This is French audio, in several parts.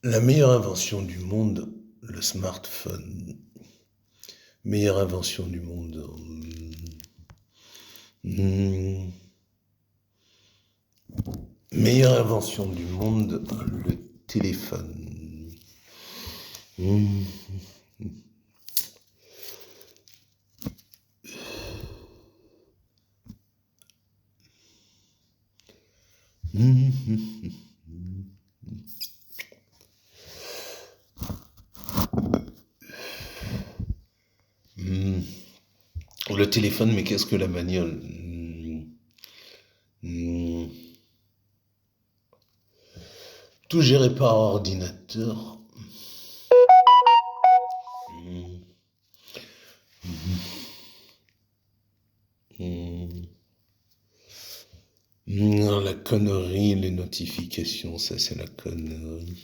La meilleure invention du monde, le smartphone. Meilleure invention du monde. Meilleure invention du monde, le téléphone. Hmm. Le téléphone, mais qu'est-ce que la bagnole? Tout géré par ordinateur. Non, la connerie, les notifications, ça c'est la connerie.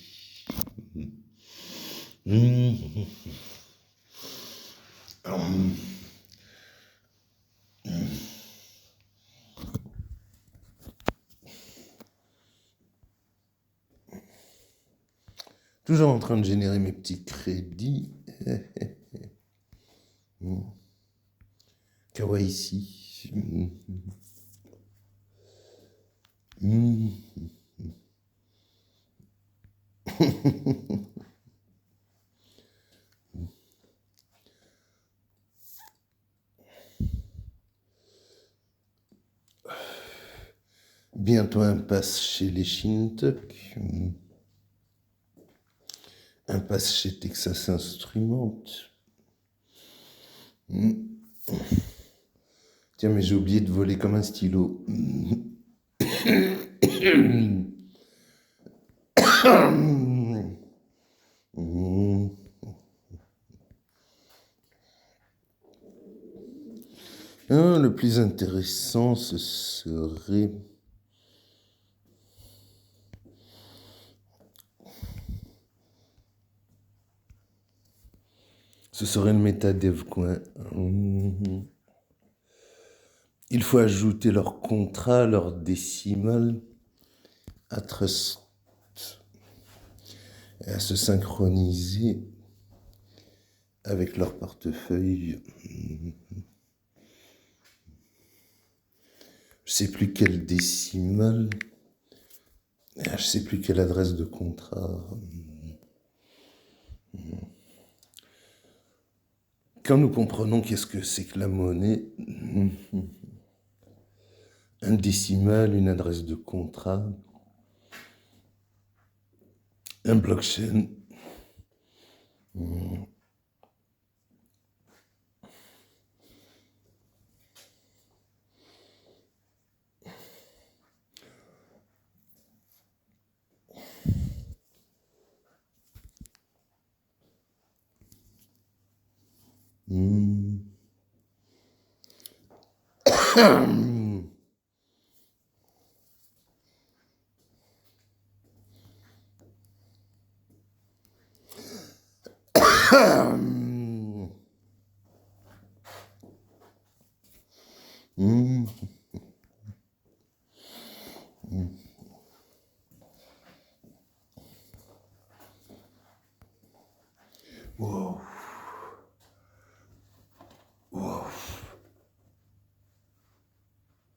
Toujours en train de générer mes petits crédits. Kawaii. Bientôt un pass chez les Shintok. Un pass chez Texas Instruments. Tiens, mais j'ai oublié de voler comme un stylo. Le plus intéressant, ce serait... Ce serait le MetaDevCoin. Il faut ajouter leur contrat, leur décimal à Trust et à se synchroniser avec leur portefeuille. Je sais plus quelle décimale, je sais plus quelle adresse de contrat. Quand nous comprenons qu'est-ce que c'est que la monnaie, un décimal, une adresse de contrat, un blockchain, Wow. Wow.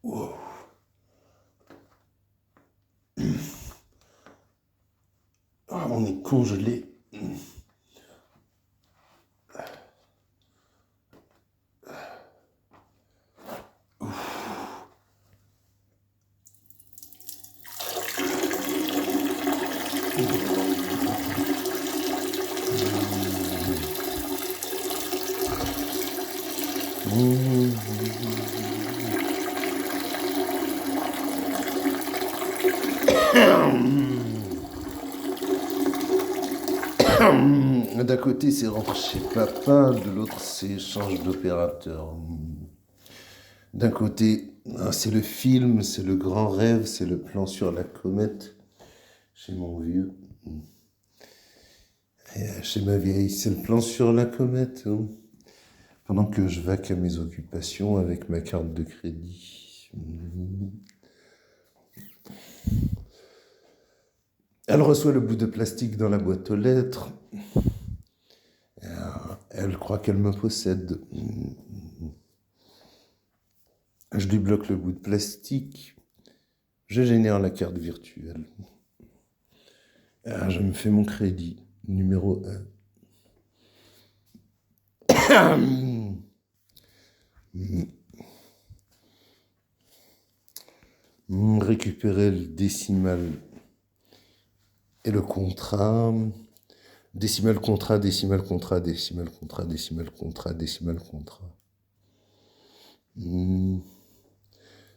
Wow. Ah, on est congelé. D'un côté, c'est rentre chez papa, de l'autre, c'est change d'opérateur. D'un côté, c'est le film, c'est le grand rêve, c'est le plan sur la comète chez mon vieux. Et chez ma vieille, c'est le plan sur la comète. Pendant que je vaque à mes occupations avec ma carte de crédit. Elle reçoit le bout de plastique dans la boîte aux lettres. Elle croit qu'elle me possède. Je lui bloque le bout de plastique. Je génère la carte virtuelle. Je me fais mon crédit, numéro 1. Récupérer le décimal et le contrat. Décimal contrat, décimal contrat, décimal contrat, décimal contrat, décimal contrat.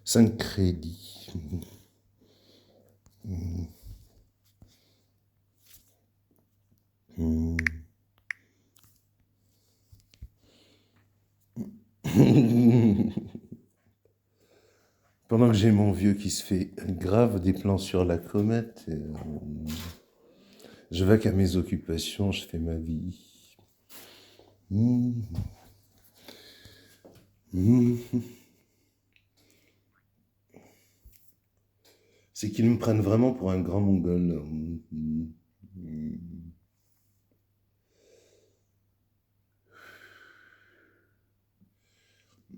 5 crédits. Pendant que j'ai mon vieux qui se fait grave des plans sur la comète, je vais qu'à mes occupations, je fais ma vie. C'est qu'ils me prennent vraiment pour un grand mongol.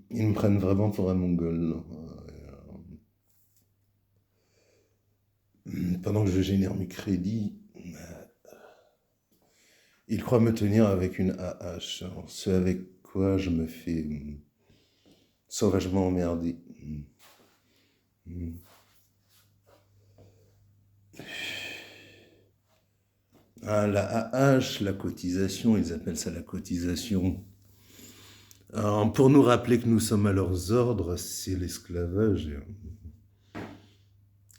Ils me prennent vraiment pour un mongol. Pendant que je génère mes crédits, ils croient me tenir avec une AH, ce avec quoi je me fais sauvagement emmerder. La AH, la cotisation, ils appellent ça la cotisation. Alors, pour nous rappeler que nous sommes à leurs ordres, c'est l'esclavage.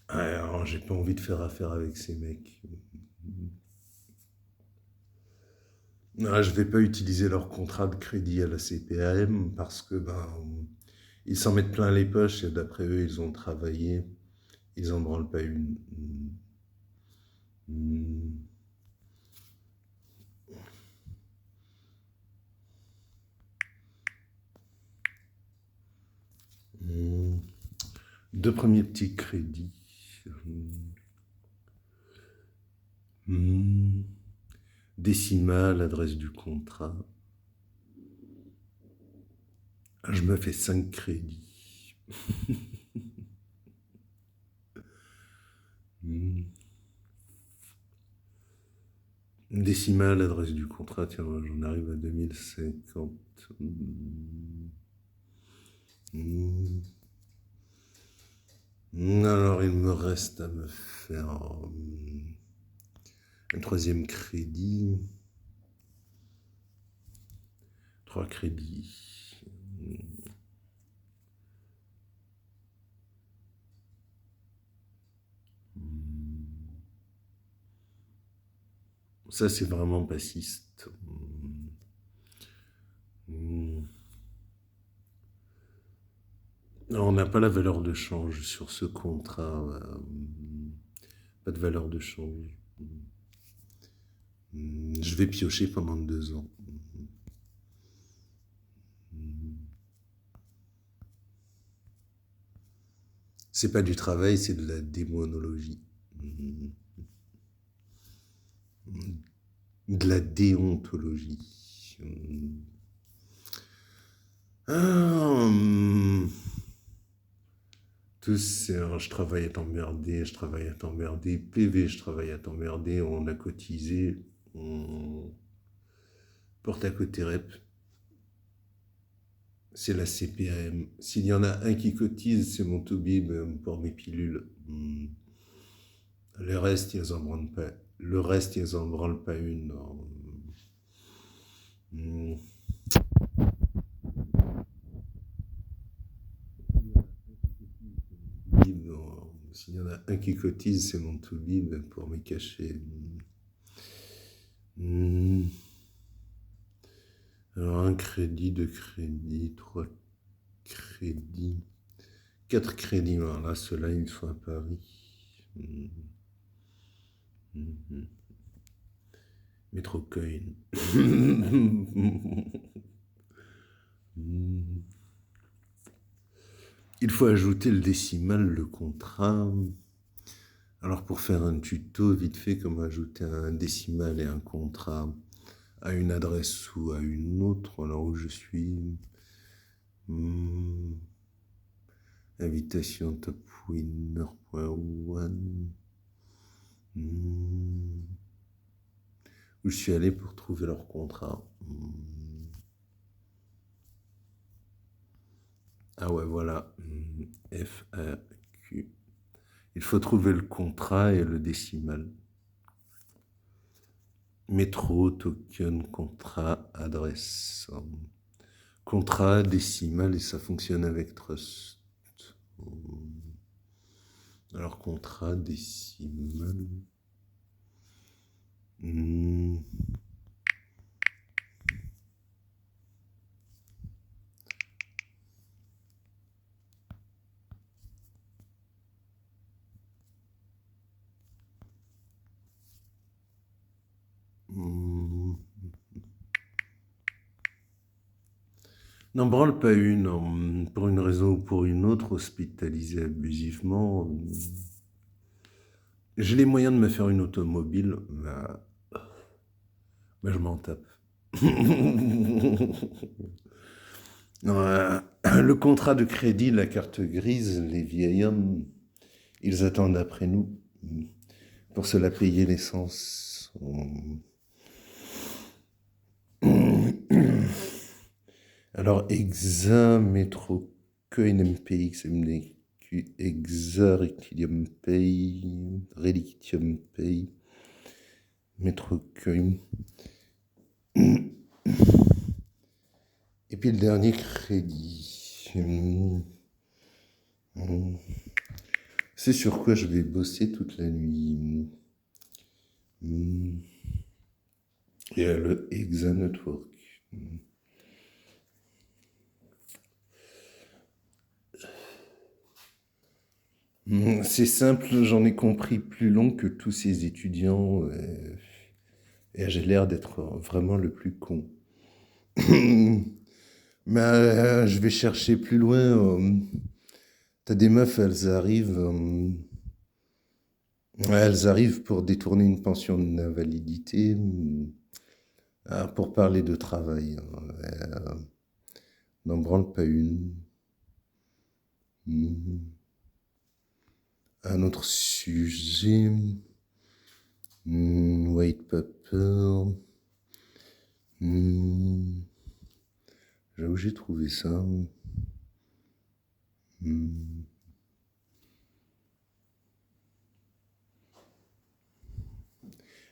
Alors, j'ai pas envie de faire affaire avec ces mecs. Je vais pas utiliser leur contrat de crédit à la CPAM parce que ils s'en mettent plein les poches et d'après eux, ils ont travaillé. Ils en branlent pas une. Deux premiers petits crédits. Décimal, adresse du contrat. Je me fais 5 crédits. Décimal, adresse du contrat, tiens, j'en arrive à 2050. Alors, il me reste à me faire un troisième crédit. 3 crédits. Ça, c'est vraiment bassiste. Alors, on n'a pas la valeur de change sur ce contrat. Pas de valeur de change. Je vais piocher pendant 2 ans. C'est pas du travail, c'est de la démonologie. De la déontologie. Tous, je travaille à t'emmerder, je travaille à t'emmerder, PV, je travaille à t'emmerder, on a cotisé, on porte à côté rep. C'est la CPAM. S'il y en a un qui cotise, c'est mon toubib pour mes pilules. Le reste, ils en branlent pas. Le reste, ils en branlent pas une. S'il y en a un qui cotise, c'est mon toubib pour me cacher. Alors, un crédit, 2 crédits, 3 crédits, 4 crédits. Alors là, ceux-là, ils sont à Paris. Métrocoin. Il faut ajouter le décimal, le contrat. Alors pour faire un tuto vite fait, comment ajouter un décimal et un contrat à une adresse ou à une autre, alors où je suis, hmm, invitation topwinner.one, où je suis allé pour trouver leur contrat. Ah ouais, voilà, FAQ. Il faut trouver le contrat et le décimal. Métro, token, contrat, adresse. Contrat, décimal, et ça fonctionne avec Trust. Alors, contrat, décimal. N'en branle pas une, pour une raison ou pour une autre, hospitalisé abusivement. J'ai les moyens de me faire une automobile, mais je m'en tape. Le contrat de crédit, la carte grise, les vieils hommes, ils attendent après nous. Pour cela payer l'essence. Alors, exa, métro, MPX, MDQ, exa, Relictium Pay, Relictium Pay, métro, et puis le dernier crédit. C'est sur quoi je vais bosser toute la nuit. Et le Exa Network. C'est simple, j'en ai compris plus long que tous ces étudiants. Et j'ai l'air d'être vraiment le plus con. Mais je vais chercher plus loin. T'as des meufs, elles arrivent pour détourner une pension d'invalidité, pour parler de travail. N'en branle pas une. Un autre sujet. White paper. J'avoue, j'ai trouvé ça.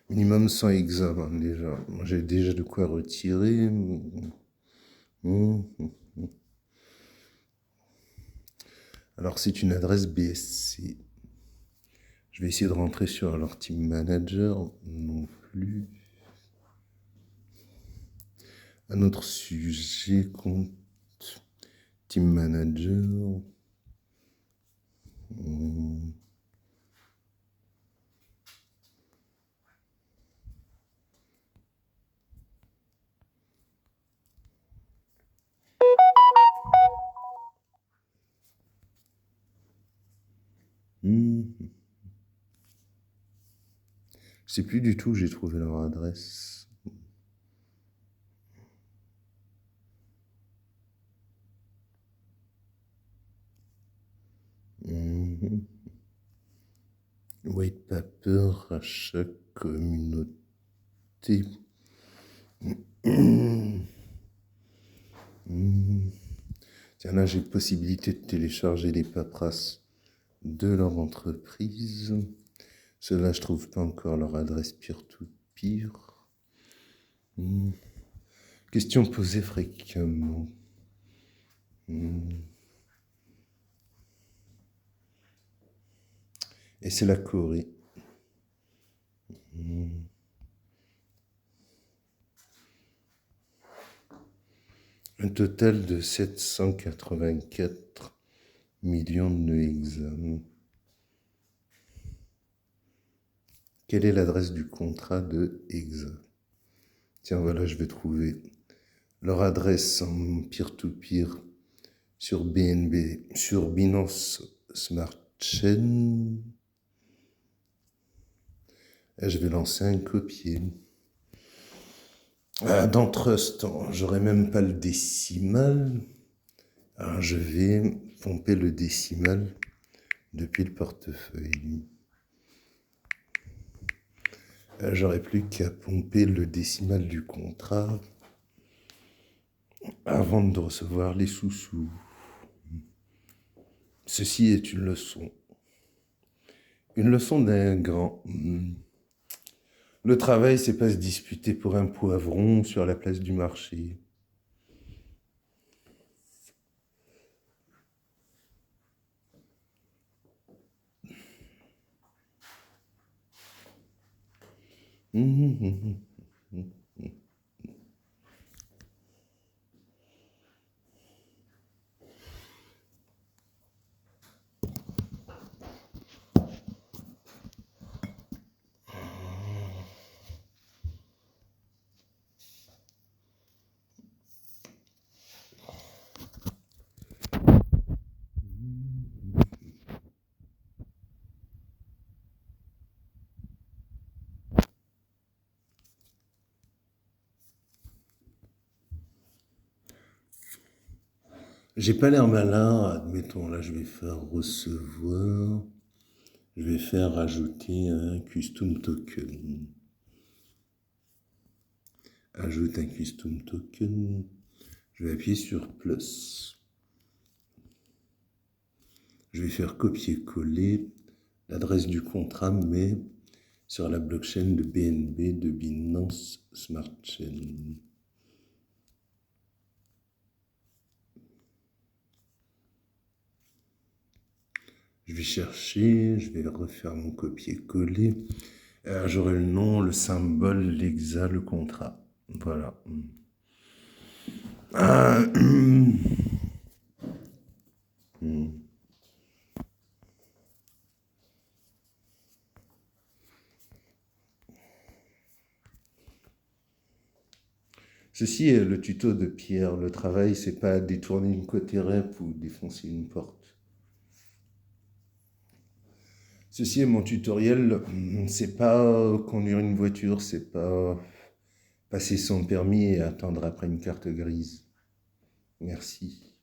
Minimum 100 examens, déjà. J'ai déjà de quoi retirer. Alors, c'est une adresse BSC. Je vais essayer de rentrer sur leur team manager. Non plus. Un autre sujet, compte team manager. Je sais plus du tout où j'ai trouvé leur adresse. White paper, rachat communauté. Tiens, là, j'ai possibilité de télécharger les paperasses de leur entreprise. Ceux-là, je trouve pas encore leur adresse peer-to-peer. Question posée fréquemment. Et c'est la Corée. Un total de 784 millions de examens. Quelle est l'adresse du contrat de EXA? Tiens, voilà, je vais trouver leur adresse en peer-to-peer sur BNB, sur Binance Smart Chain. Et je vais lancer un copier. Dans Trust, j'aurai même pas le décimal. Alors je vais pomper le décimal depuis le portefeuille. J'aurai plus qu'à pomper le décimal du contrat avant de recevoir les sous-sous. Ceci est une leçon. Une leçon d'un grand. Le travail, c'est pas se disputer pour un poivron sur la place du marché. J'ai pas l'air malin, admettons, là je vais faire recevoir, je vais faire ajouter un custom token. Ajoute un custom token, je vais appuyer sur plus. Je vais faire copier-coller l'adresse du contrat, mais sur la blockchain de BNB de Binance Smart Chain. Je vais chercher, je vais refaire mon copier-coller. J'aurai le nom, le symbole, l'exa, le contrat. Voilà. Ceci est le tuto de Pierre. Le travail, c'est pas détourner une côté rep ou défoncer une porte. Ceci est mon tutoriel. C'est pas conduire une voiture, c'est pas passer son permis et attendre après une carte grise. Merci.